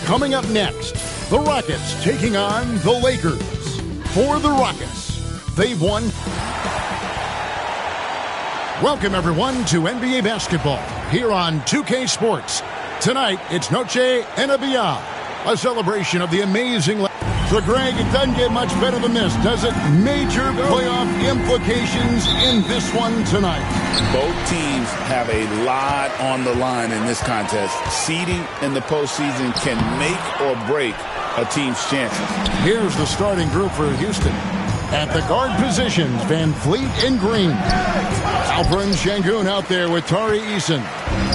Coming up next, the Rockets taking on the Lakers. For the Rockets, they've won. Welcome, everyone, to NBA basketball here on 2K Sports. Tonight, it's Noche NBA, a celebration of the amazing... So, Greg, it doesn't get much better than this, does it? Major playoff implications in this one tonight. Both teams have a lot on the line in this contest. Seeding in the postseason can make or break a team's chances. Here's the starting group for Houston. At the guard positions, Van Fleet and Green. Alperen Sengun out there with Tari Eason.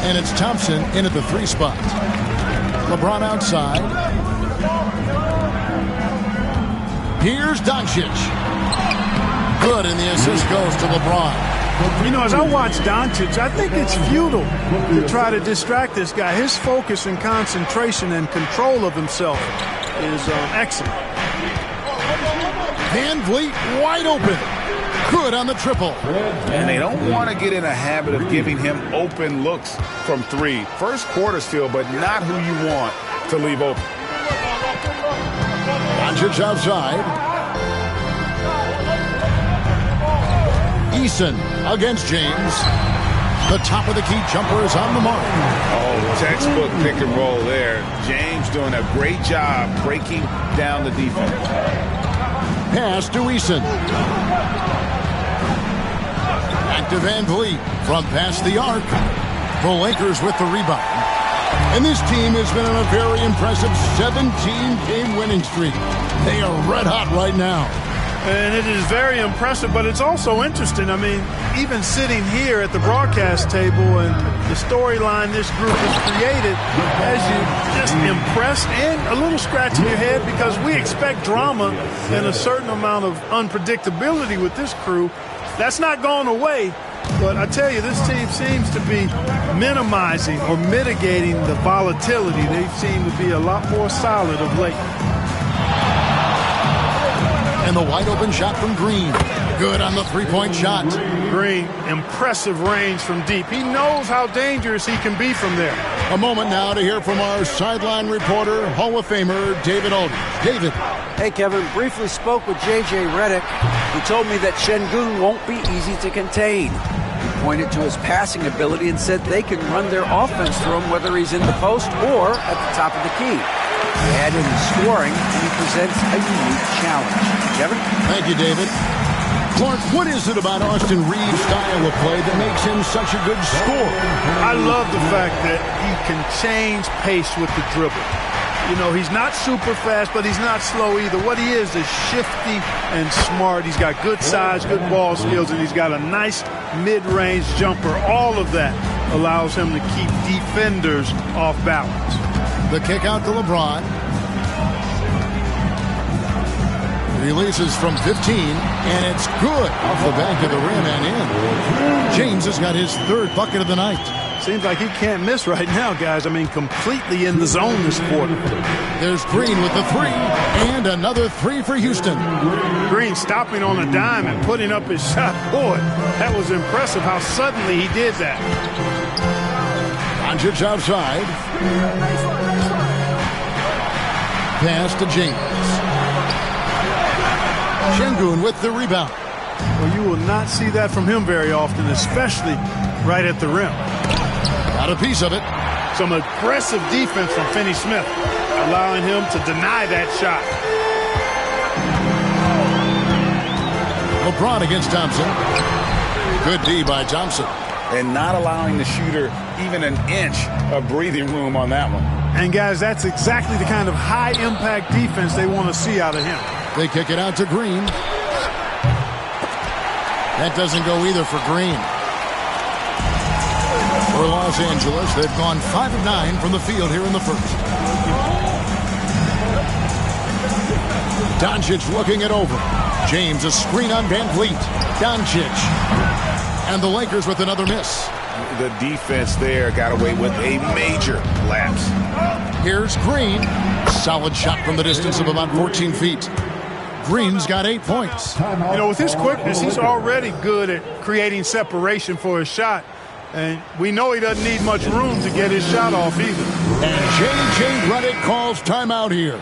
And it's Thompson in at the 3 spot. LeBron outside. Here's Doncic. Good, and the assist goes to LeBron. You know, as I watch Doncic, I think it's futile to try to distract this guy. His focus and concentration and control of himself is excellent. Van Vliet wide open. Good on the triple. And they don't want to get in a habit of giving him open looks from 3. First quarter still, but not who you want to leave open. Doncic outside. Eason against James. The top of the key jumper is on the mark. Oh, textbook pick and roll there. James doing a great job breaking down the defense. Pass to Eason. Back to Van Vliet from past the arc. The Lakers with the rebound. And this team has been on a very impressive 17-game winning streak. They are red hot right now. And it is very impressive, but it's also interesting. I mean, even sitting here at the broadcast table and the storyline this group has created has you just impressed and a little scratch in your head because we expect drama and a certain amount of unpredictability with this crew. That's not going away. But I tell you, this team seems to be minimizing or mitigating the volatility. They seem to be a lot more solid of late. And the wide open shot from Green. Good on the three-point shot. Green, impressive range from deep. He knows how dangerous he can be from there. A moment now to hear from our sideline reporter, Hall of Famer David Aldridge. David. Hey, Kevin. Briefly spoke with J.J. Redick, who told me that Sengun won't be easy to contain. He pointed to his passing ability and said they can run their offense through him whether he's in the post or at the top of the key. He added in scoring, and he presents a unique challenge. Kevin? Thank you, David. Clark, what is it about Austin Reeves' style of play that makes him such a good scorer? I love the fact that he can change pace with the dribble. You know, he's not super fast, but he's not slow either. What he is shifty and smart. He's got good size, good ball skills, and he's got a nice mid-range jumper. All of that allows him to keep defenders off balance. The kick out to LeBron. Releases from 15, and it's good off the back of the rim and in. James has got his 3rd bucket of the night. Seems like he can't miss right now, guys. I mean, completely in the zone this quarter. There's Green with the 3, and another 3 for Houston. Green stopping on a dime and putting up his shot. Boy, that was impressive how suddenly he did that. Doncic outside. Pass to James. Sengun with the rebound. Well, you will not see that from him very often, especially right at the rim. Got a piece of it. Some aggressive defense from Finney-Smith, allowing him to deny that shot. LeBron against Thompson. Good D by Thompson. And not allowing the shooter even an inch of breathing room on that one. And, guys, that's exactly the kind of high-impact defense they want to see out of him. They kick it out to Green. That doesn't go either for Green. For Los Angeles, they've gone 5 of 9 from the field here in the first. Doncic looking it over. James, a screen on Van Vliet. Doncic. And the Lakers with another miss. The defense there got away with a major lapse. Here's Green. Solid shot from the distance of about 14 feet. Green's got 8 points. You know, with his quickness, he's already good at creating separation for his shot. And we know he doesn't need much room to get his shot off either. And J.J. Redick calls timeout here.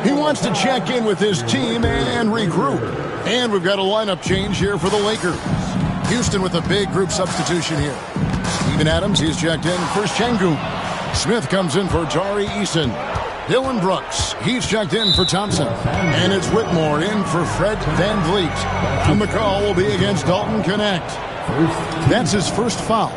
He wants to check in with his team and regroup. And we've got a lineup change here for the Lakers. Houston with a big group substitution here. Steven Adams, he's checked in for Şengün. Smith comes in for Tari Eason. Dylan Brooks, he's checked in for Thompson. And it's Whitmore in for Fred VanVleet. And the call will be against Dalton Knecht. That's his first foul.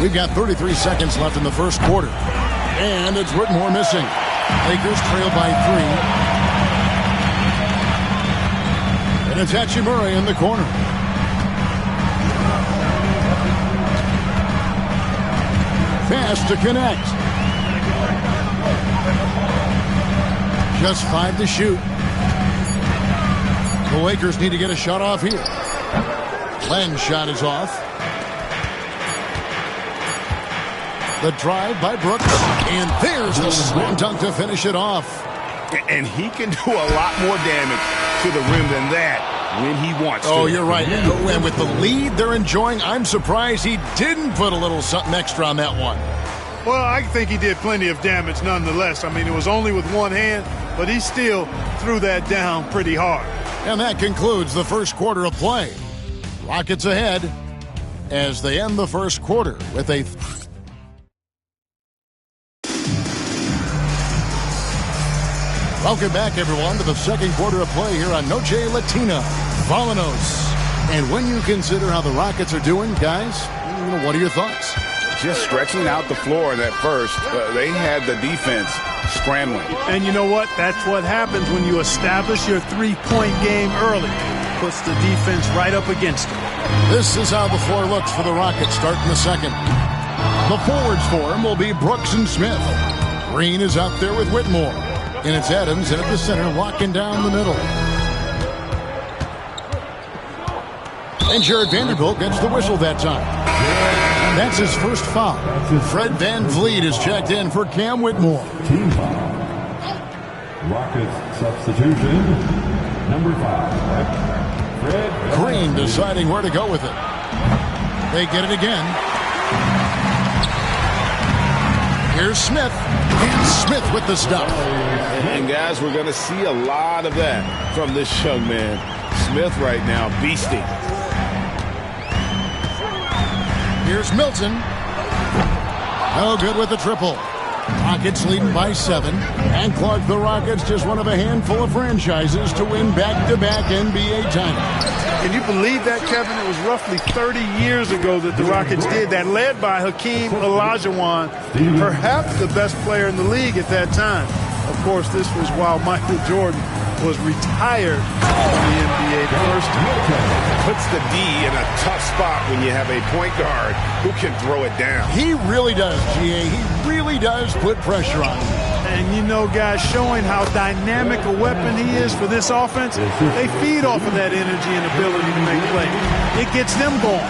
We've got 33 seconds left in the first quarter. And it's Whitmore missing. Lakers trail by 3. And it's Hachimura in the corner. Pass to Knecht. Just 5 to shoot. The Lakers need to get a shot off here. Len's shot is off. The drive by Brooks. And there's the slam dunk to finish it off. And he can do a lot more damage to the rim than that when he wants to. Oh, you're right. And with the lead they're enjoying, I'm surprised he didn't put a little something extra on that one. Well, I think he did plenty of damage nonetheless. I mean, it was only with one hand, but he still threw that down pretty hard. And that concludes the first quarter of play. Rockets ahead as they end the first quarter with a... Welcome back, everyone, to the second quarter of play here on Noche Latina, Volanos. And when you consider how the Rockets are doing, guys, what are your thoughts? Just stretching out the floor in that first. They had the defense scrambling. And you know what? That's what happens when you establish your three-point game early. Puts the defense right up against it. This is how the floor looks for the Rockets starting the second. The forwards for him will be Brooks and Smith. Green is out there with Whitmore. And it's Adams in at the center, locking down the middle. And Jared Vanderbilt gets the whistle that time. That's his first foul. Fred VanVleet is checked in for Cam Whitmore. Team foul. Rockets substitution, number 5. Fred Green deciding where to go with it. They get it again. Here's Smith. And Smith with the stop. And guys, we're going to see a lot of that from this young man. Smith right now, beasting. Here's Milton. No good with the triple. Rockets leading by 7. And Clark, the Rockets, just one of a handful of franchises to win back-to-back NBA titles. Can you believe that, Kevin? It was roughly 30 years ago that the Rockets did that, led by Hakeem Olajuwon, perhaps the best player in the league at that time. Of course, this was while Michael Jordan was retired from the NBA the first time. Puts the D in a tough spot when you have a point guard who can throw it down. He really does, G.A. He really does put pressure on him. And, you know, guys, showing how dynamic a weapon he is for this offense, they feed off of that energy and ability to make plays. It gets them going.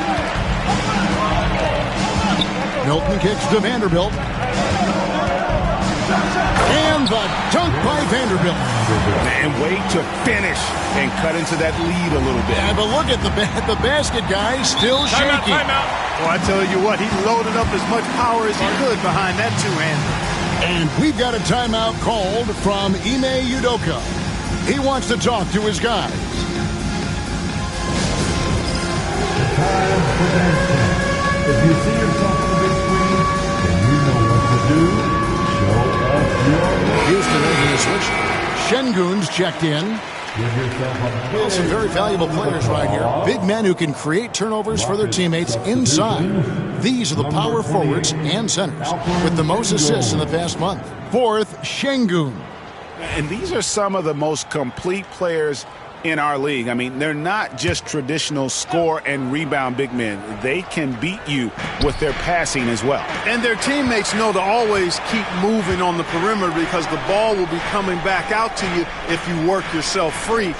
Milton kicks to Vanderbilt. And the dunk by Vanderbilt. And wait to finish and cut into that lead a little bit. Yeah, but look at the basket, guys, still shaking. Timeout. Well, I tell you what, he loaded up as much power as he could behind that two-hander. And we've got a timeout called from Ime Udoka. He wants to talk to his guys. Time for dancing. If you see yourself on the big screen, then you know what to do. Show us your Houston making a switch. Şengün's checked in. Well, some very valuable players right here. Big men who can create turnovers for their teammates inside. These are the power forwards and centers with the most assists in the past month. Fourth, Şengün. And these are some of the most complete players in our league. I mean, they're not just traditional score and rebound big men. They can beat you with their passing as well. And their teammates know to always keep moving on the perimeter because the ball will be coming back out to you if you work yourself free.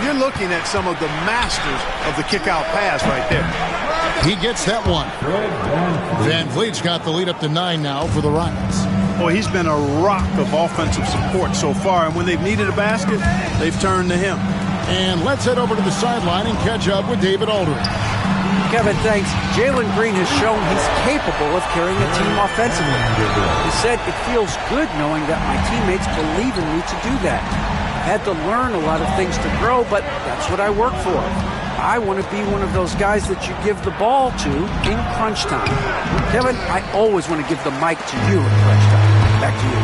You're looking at some of the masters of the kick-out pass right there. He gets that one. VanVleet's got the lead up to 9 now for the Rockets. Boy, he's been a rock of offensive support so far, and when they've needed a basket, they've turned to him. And let's head over to the sideline and catch up with David Aldridge. Kevin, thanks. Jalen Green has shown he's capable of carrying a team offensively. He said, it feels good knowing that my teammates believe in me to do that. I had to learn a lot of things to grow, but that's what I work for. I want to be one of those guys that you give the ball to in crunch time. Kevin, I always want to give the mic to you in crunch time. Back to you.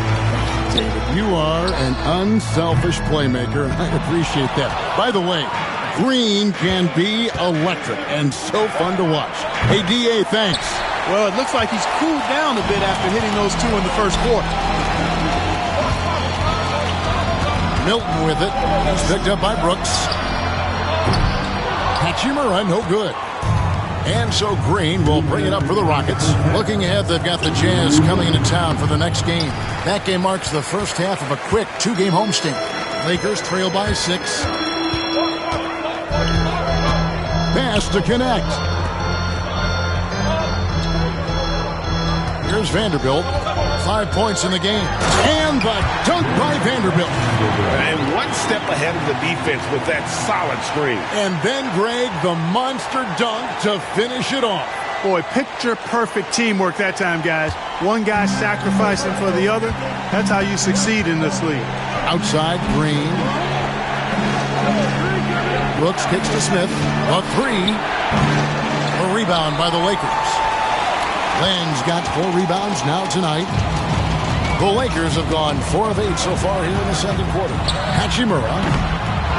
David, you are an unselfish playmaker. I appreciate that. By the way, Green can be electric and so fun to watch. Hey, D.A., thanks. Well, it looks like he's cooled down a bit after hitting those two in the first quarter. Milton with it. He's picked up by Brooks. Hachimura, no good. And so Green will bring it up for the Rockets. Looking ahead, they've got the Jazz coming into town for the next game. That game marks the first half of a quick two-game homestand. Lakers trail by 6. Pass to connect. Here's Vanderbilt. 5 points in the game. And the dunk by Vanderbilt. And one step ahead of the defense with that solid screen. And then, Greg, the monster dunk to finish it off. Boy, picture-perfect teamwork that time, guys. One guy sacrificing for the other. That's how you succeed in this league. Outside, Green. Brooks kicks to Smith. A 3. A rebound by the Lakers. Len's got 4 rebounds now tonight. The Lakers have gone 4 of 8 so far here in the second quarter. Hachimura.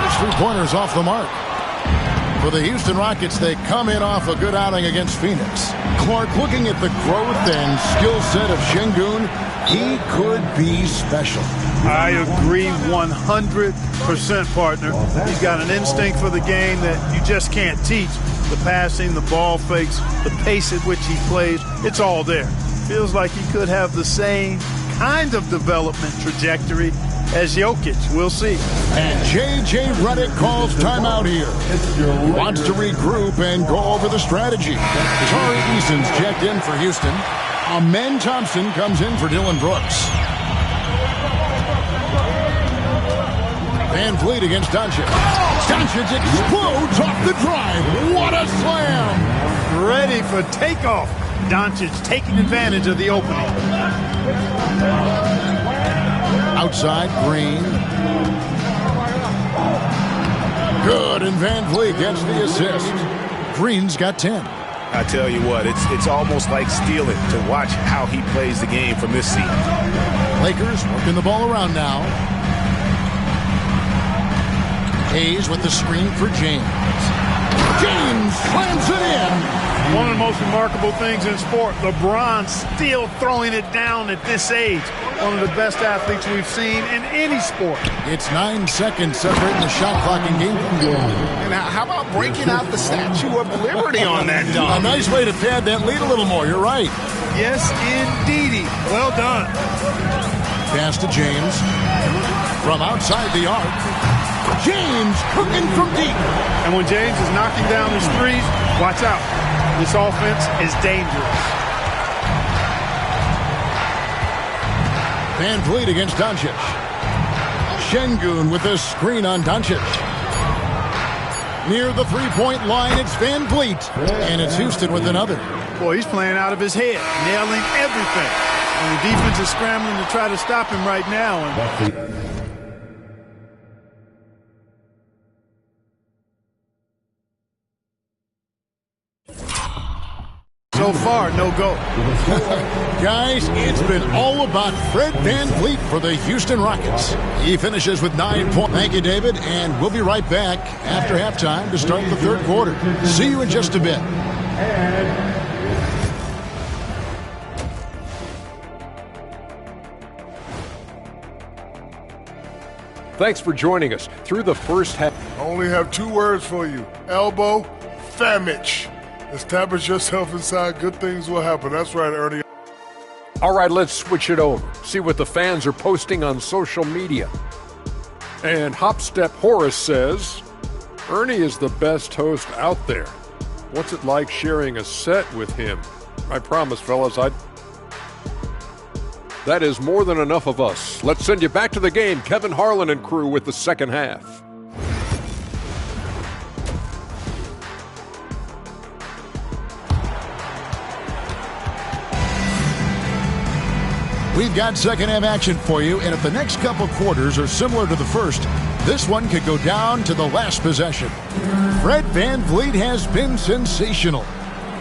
His 3-pointers off the mark. For the Houston Rockets, they come in off a good outing against Phoenix. Clark, looking at the growth and skill set of Şengün, he could be special. I agree 100%, partner. He's got an instinct for the game that you just can't teach. The passing, the ball fakes, the pace at which he plays, it's all there. Feels like he could have the same kind of development trajectory as Jokic. We'll see. And J.J. Redick calls timeout here. He wants to regroup and go over the strategy. Tari Eason's checked in for Houston. Amen Thompson comes in for Dylan Brooks. Van Vliet against Doncic. Doncic explodes off the drive. What a slam! Ready for takeoff. Doncic taking advantage of the opening. Outside, Green. Good, and Van Vliet gets the assist. Green's got 10. I tell you what, it's almost like stealing to watch how he plays the game from this seat. Lakers working the ball around now. Hayes with the screen for James. James slams it in. One of the most remarkable things in sport, LeBron still throwing it down at this age. One of the best athletes we've seen in any sport. It's 9 seconds separating the shot clock and game. And how about breaking out the Statue of Liberty on that dunk? A nice way to pad that lead a little more. You're right. Yes, indeedy. Well done. Pass to James. From outside the arc. James cooking from deep. And when James is knocking down his threes, watch out. This offense is dangerous. Van Vliet against Doncic. Şengün with the screen on Doncic. Near the three-point line, it's Van Vliet. And it's Houston with another. Boy, he's playing out of his head, nailing everything. And the defense is scrambling to try to stop him right now. So far, no go. Guys, it's been all about Fred Van Vliet for the Houston Rockets. He finishes with 9 points. Thank you, David, and we'll be right back after halftime to start the third quarter. See you in just a bit. Thanks for joining us through the first half. I only have 2 words for you. Elbow, famich. Establish yourself inside, good things will happen. That's right, Ernie. All right, let's switch it over. See what the fans are posting on social media. And Hopstep Horace says, Ernie is the best host out there. What's it like sharing a set with him? I promise, fellas, That is more than enough of us. Let's send you back to the game. Kevin Harlan and crew with the second half. We've got second half action for you, and if the next couple quarters are similar to the first, this one could go down to the last possession. Fred VanVleet has been sensational.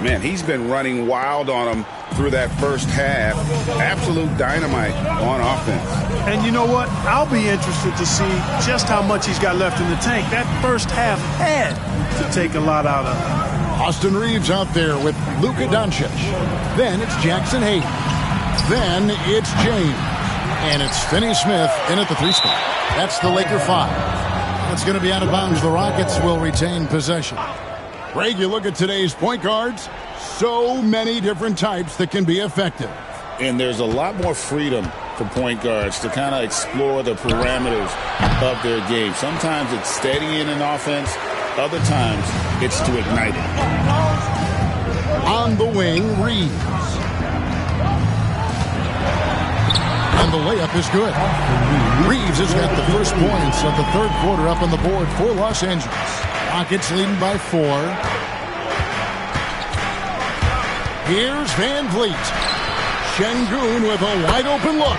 Man, he's been running wild on them through that first half. Absolute dynamite on offense. And you know what? I'll be interested to see just how much he's got left in the tank. That first half had to take a lot out of him. Austin Reeves out there with Luka Doncic. Then it's Jackson Hayes. Then it's James. And it's Finney Smith in at the 3 spot. That's the Laker 5. It's going to be out of bounds. The Rockets will retain possession. Greg, you look at today's point guards, so many different types that can be effective. And there's a lot more freedom for point guards to kind of explore the parameters of their game. Sometimes it's steadying an offense. Other times it's to ignite it. On the wing, Reeves. And the layup is good. Reeves has got the first points of the third quarter up on the board for Los Angeles. Rockets leading by 4. Here's VanVleet. Şengün with a wide open look.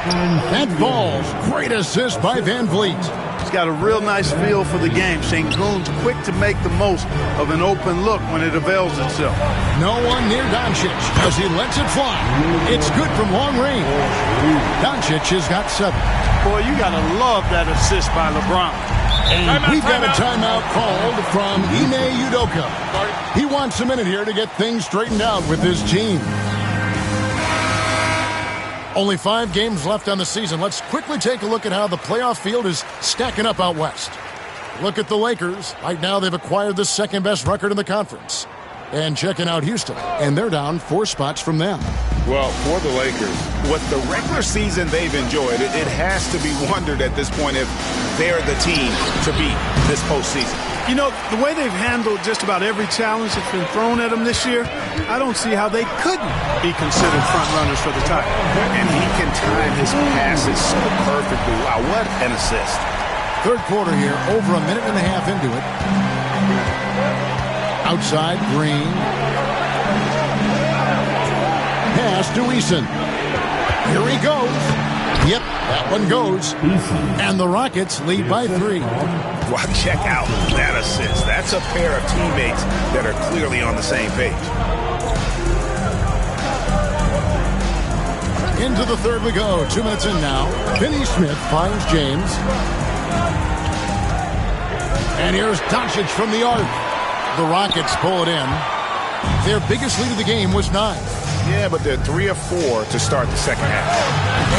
That falls. Great assist by VanVleet. He's got a real nice feel for the game. Şengün's quick to make the most of an open look when it avails itself. No one near Doncic as he lets it fly. It's good from long range. Doncic has got 7. Boy, you got to love that assist by LeBron. And we've got a timeout called from Ime Udoka. He wants a minute here to get things straightened out with his team. Only 5 games left on the season. Let's quickly take a look at how the playoff field is stacking up out west. Look at the Lakers. Right now they've acquired the second-best record in the conference. And checking out Houston, and they're down 4 spots from them. Well, for the Lakers, with the regular season they've enjoyed, it has to be wondered at this point if they're the team to beat this postseason. You know, the way they've handled just about every challenge that's been thrown at them this year, I don't see how they couldn't be considered front runners for the title. And he can time his passes so perfectly. Wow, what an assist. Third quarter here, over a minute and a half into it. Outside, Green. Pass to Eason. Here he goes. Yep, that one goes. And the Rockets lead by 3. Wow, check out that assist. That's a pair of teammates that are clearly on the same page. Into the third we go. 2 minutes in now. Finney Smith finds James. And here's Doncic from the arc. The Rockets pull it in. Their biggest lead of the game was 9. Yeah, but they're 3 of 4 to start the second half.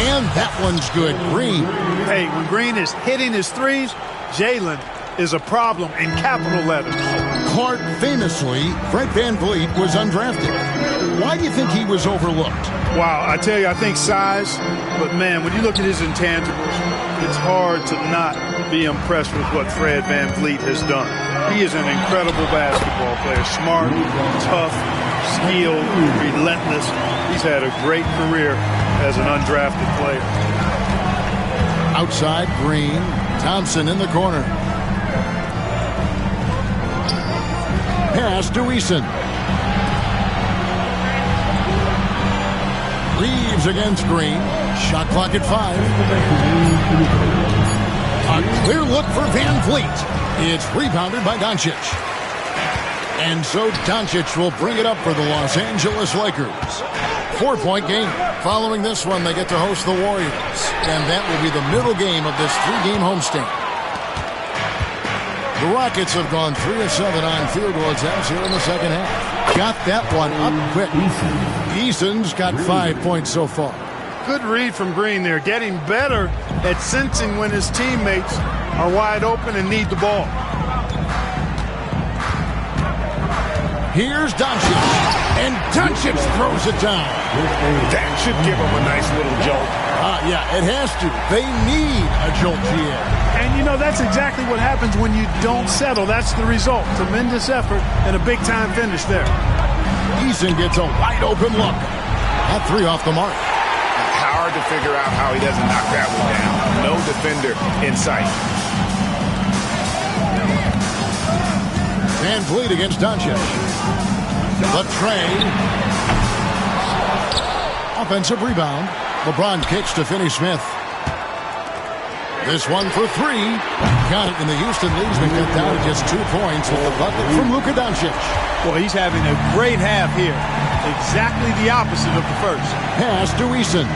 And that one's good. Green. Hey, when Green is hitting his threes, Jalen is a problem in capital letters. Clark, famously, Fred VanVleet was undrafted. Why do you think he was overlooked? Wow, I tell you, I think size. But, man, when you look at his intangibles, it's hard to not be impressed with what Fred VanVleet has done. He is an incredible basketball player. Smart, tough, skilled, relentless. He's had a great career as an undrafted player. Outside, Green. Thompson in the corner. Pass to Eason. Reeves against Green. Shot clock at 5. A clear look for VanVleet. It's rebounded by Doncic. And so Doncic will bring it up for the Los Angeles Lakers. 4-point game. Following this one, they get to host the Warriors. And that will be the middle game of this 3-game homestand. The Rockets have gone 3 of 7 on field goal attempts here in the second half. Got that one up quick. Eason's got 5 points so far. Good read from Green there. Getting better at sensing when his teammates are wide open and need the ball. Here's Doncic. And Doncic throws it down. That should give him a nice little jolt. Yeah, it has to. They need a jolt here. And, you know, that's exactly what happens when you don't settle. That's the result. Tremendous effort and a big-time finish there. Eason gets a wide-open look. That 3 off the mark. How hard to figure out how he doesn't knock that one down. No defender in sight. Van Vliet against Doncic. The trade. Offensive rebound. LeBron kicks to Finney Smith. This one for three. Got it, and the Houston lead's been cut down to just 2 points with the bucket from Luka Doncic. Well, he's having a great half here. Exactly the opposite of the first. Pass to Eason.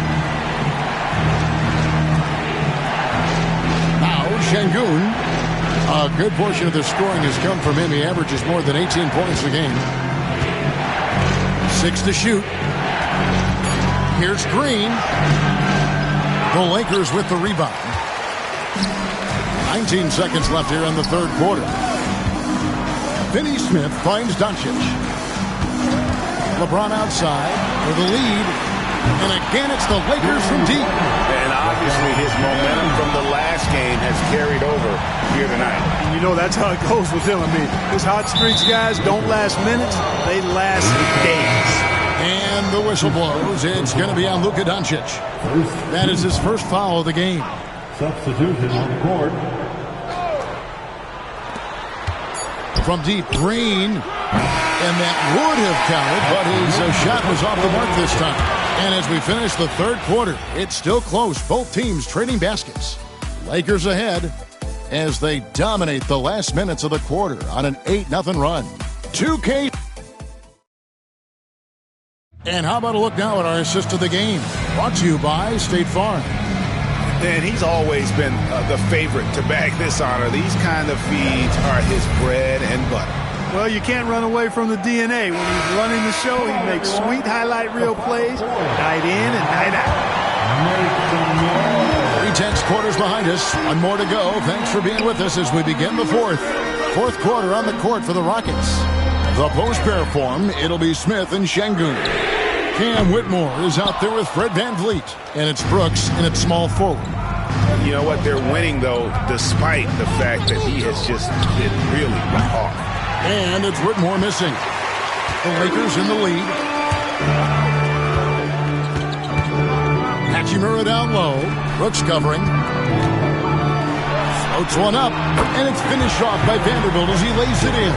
Now Şengün. A good portion of their scoring has come from him. He averages more than 18 points a game. 6 to shoot. Here's Green. The Lakers with the rebound. 19 seconds left here in the third quarter. Finney Smith finds Doncic. LeBron outside for the lead. And again, it's the Lakers from deep. And obviously his momentum from the last game has carried over here tonight. And you know that's how it goes with him. I mean, his hot streaks, guys, don't last minutes. They last days. And the whistle blows. It's going to be on Luka Doncic. That is his first foul of the game. Substitution on the court. From deep, Green. And that would have counted, but his shot was off the mark this time. And as we finish the third quarter, it's still close. Both teams trading baskets. Lakers ahead as they dominate the last minutes of the quarter on an 8-0 run. 2K. And how about a look now at our assist of the game? Brought to you by State Farm. And he's always been the favorite to bag this honor. These kind of feeds are his bread and butter. Well, you can't run away from the DNA. When he's running the show, he makes sweet highlight reel plays, night in and night out. 3/10 quarters behind us. One more to go. Thanks for being with us as we begin the fourth. Fourth quarter on the court for the Rockets. The post pair form, it'll be Smith and Şengün. Cam Whitmore is out there with Fred VanVleet. And it's Brooks in its small forward. You know what? They're winning, though, despite the fact that he has just been really off. And it's Whitmore missing. The Lakers in the lead. Hachimura down low. Brooks covering. Floats one up. And it's finished off by Vanderbilt as he lays it in.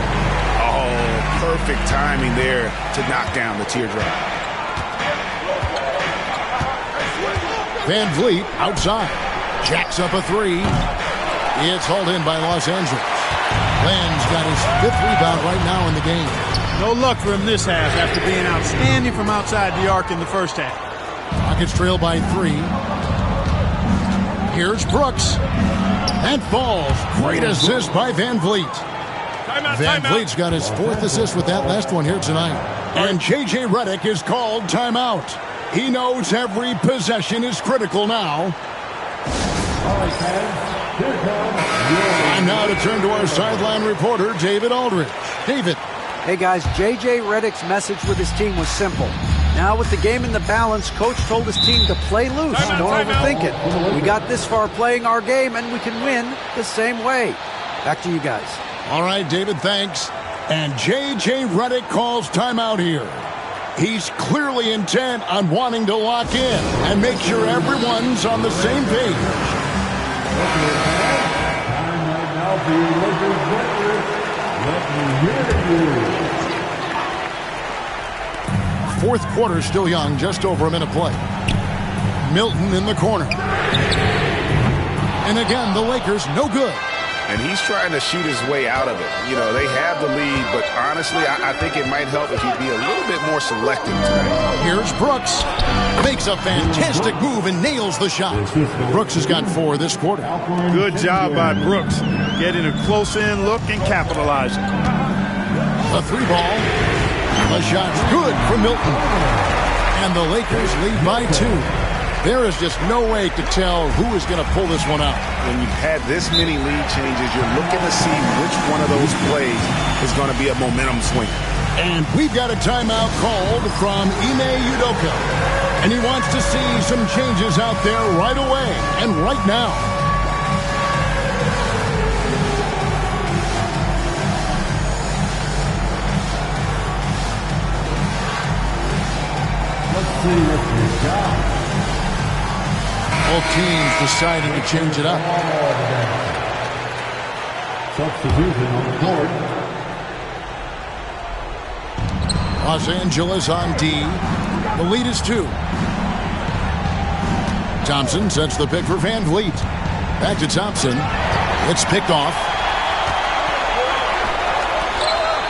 Oh, perfect timing there to knock down the teardrop. VanVleet outside. Jacks up a three. It's hauled in by Los Angeles. Len's got his 5th rebound right now in the game. No luck for him this half after being outstanding from outside the arc in the first half. Rockets trail by 3. Here's Brooks. And falls. Great assist by VanVleet. VanVleet's got his 4th assist with that last one here tonight. And J.J. Redick is called timeout. He knows every possession is critical now. Time now to turn to our sideline reporter, David Aldridge. David. Hey, guys, J.J. Redick's message with his team was simple. Now with the game in the balance, Coach told his team to play loose. Don't overthink it. We got this far playing our game, and we can win the same way. Back to you guys. All right, David, thanks. And J.J. Redick calls timeout here. He's clearly intent on wanting to lock in and make sure everyone's on the same page. Fourth quarter still young, just over a minute play. Milton in the corner. And again, the Lakers no good. And he's trying to shoot his way out of it. You know, they have the lead, but honestly, I think it might help if he'd be a little bit more selective tonight. Here's Brooks. Makes a fantastic move and nails the shot. Brooks has got 4 this quarter. Good job by Brooks. Getting a close-in look and capitalizing. The 3-ball. The shot's good for Milton. And the Lakers lead by 2. There is just no way to tell who is going to pull this one out. When you've had this many lead changes, you're looking to see which one of those plays is going to be a momentum swinger. And we've got a timeout called from Ime Udoka. And he wants to see some changes out there right away and right now. Let's see what you got. Both teams deciding to change it up. Substitution on the court. Los Angeles on D. The lead is 2. Thompson sets the pick for Van Vliet. Back to Thompson. It's picked off.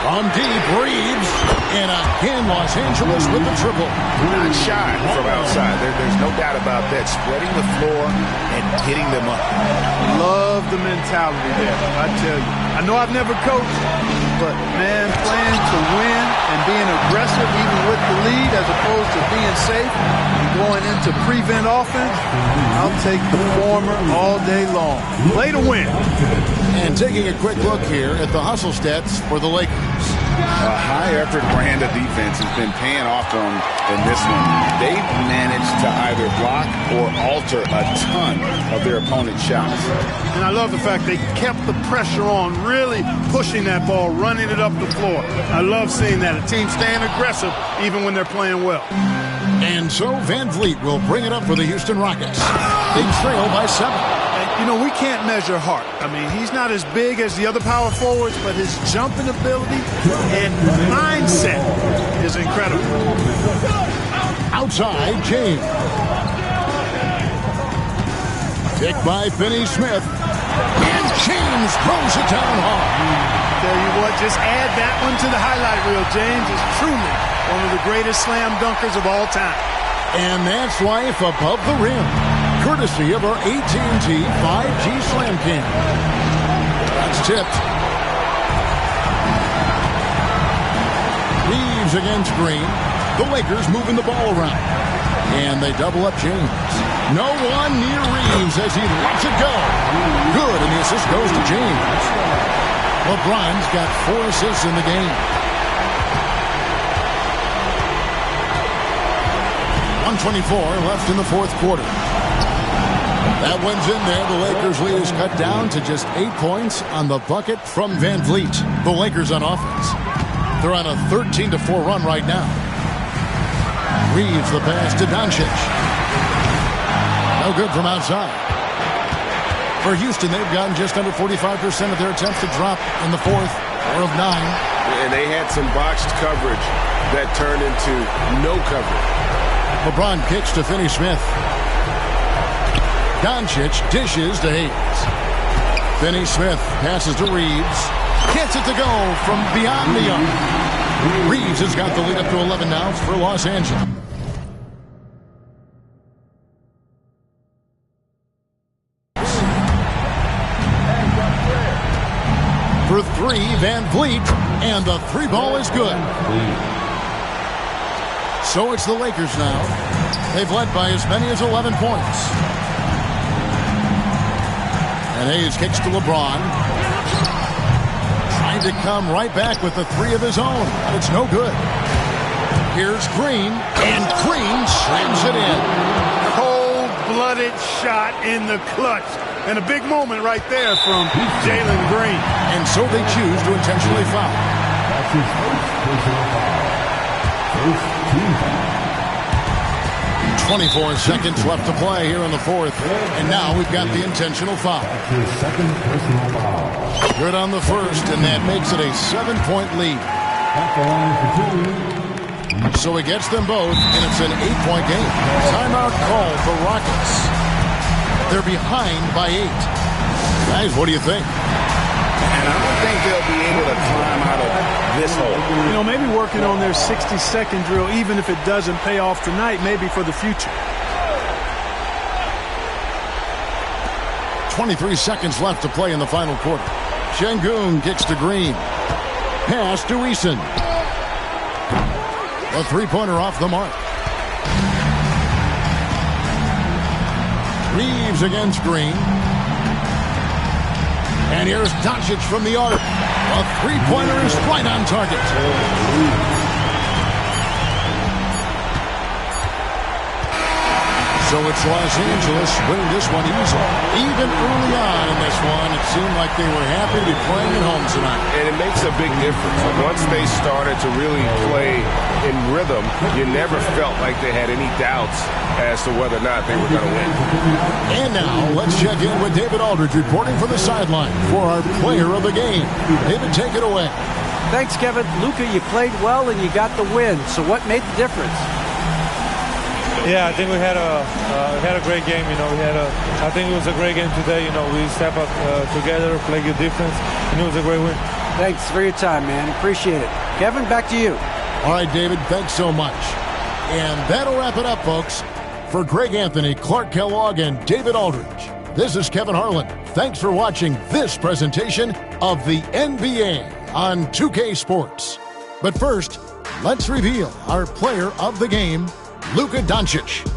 From deep, Reeves. And again, Los Angeles with the triple. Not shy from outside. There's no doubt about that. Spreading the floor and hitting them up. Love the mentality there, I tell you. I know I've never coached, but, man, playing to win and being aggressive even with the lead as opposed to being safe and going into prevent offense, I'll take the former all day long. Play to win. And taking a quick look here at the hustle stats for the Lakers. A high-effort brand of defense has been paying off for them in this one. They've managed to either block or alter a ton of their opponent's shots. And I love the fact they kept the pressure on, really pushing that ball, running it up the floor. I love seeing that. A team staying aggressive even when they're playing well. And so Van Vliet will bring it up for the Houston Rockets. They trail by 7. You know, we can't measure Hart. I mean, he's not as big as the other power forwards, but his jumping ability and mindset is incredible. Outside, James. Picked by Finney-Smith. And James throws it down hard. Tell you what, just add that one to the highlight reel. James is truly one of the greatest slam dunkers of all time. And that's life above the rim. Courtesy of our AT&T 5G Slam Cam. That's tipped. Reeves against Green. The Lakers moving the ball around. And they double up James. No one near Reeves as he lets it go. Good, and the assist goes to James. LeBron's got 4 assists in the game. 1:24 left in the fourth quarter. That one's in there. The Lakers' lead is cut down to just 8 points on the bucket from Van Vliet. The Lakers on offense. They're on a 13-4 run right now. Reeves the pass to Doncic. No good from outside. For Houston, they've gotten just under 45% of their attempts to drop in the fourth, 4 of 9. And they had some botched coverage that turned into no coverage. LeBron kicks to Finney-Smith. Doncic dishes to Hayes. Finney-Smith passes to Reeves. Gets it to go from beyond the arc. Reeves has got the lead up to 11 now for Los Angeles. For 3, Van Vliet, and the 3 ball is good. So it's the Lakers now. They've led by as many as 11 points. And Hayes kicks to LeBron. Trying to come right back with the 3 of his own, but it's no good. Here's Green, and Green slams it in. Cold-blooded shot in the clutch. And a big moment right there from Jalen Green. And so they choose to intentionally foul. That's his first personal foul. First team foul. 24 seconds left to play here in the fourth. And now we've got the intentional foul. That's his second personal foul. Good on the first, and that makes it a 7-point lead. At the line for 2. So he gets them both, and it's an 8-point game. Timeout call for Rockets. They're behind by 8. Guys, what do you think? And I don't think they'll be able to climb out of this hole. You know, maybe working on their 60-second drill, even if it doesn't pay off tonight, maybe for the future. 23 seconds left to play in the final quarter. Şengün kicks to Green. Pass to Eason. A 3-pointer off the mark. Reeves against Green. And here's Doncic from the arc. A 3-pointer is right on target. So it's Los Angeles winning this one easily. Even early on in this one, it seemed like they were happy to be playing at home tonight. And it makes a big difference. Once they started to really play in rhythm, you never felt like they had any doubts as to whether or not they were going to win. And now, let's check in with David Aldridge reporting from the sideline for our player of the game. David, take it away. Thanks, Kevin. Luka, you played well and you got the win. So what made the difference? Yeah, I think we had a great game. I think it was a great game today. We stepped up together, played good defense, and it was a great win. Thanks for your time, man. Appreciate it. Kevin, back to you. All right, David, thanks so much. And that'll wrap it up, folks. For Greg Anthony, Clark Kellogg, and David Aldridge, this is Kevin Harlan. Thanks for watching this presentation of the NBA on 2K Sports. But first, let's reveal our player of the game, Luka Doncic.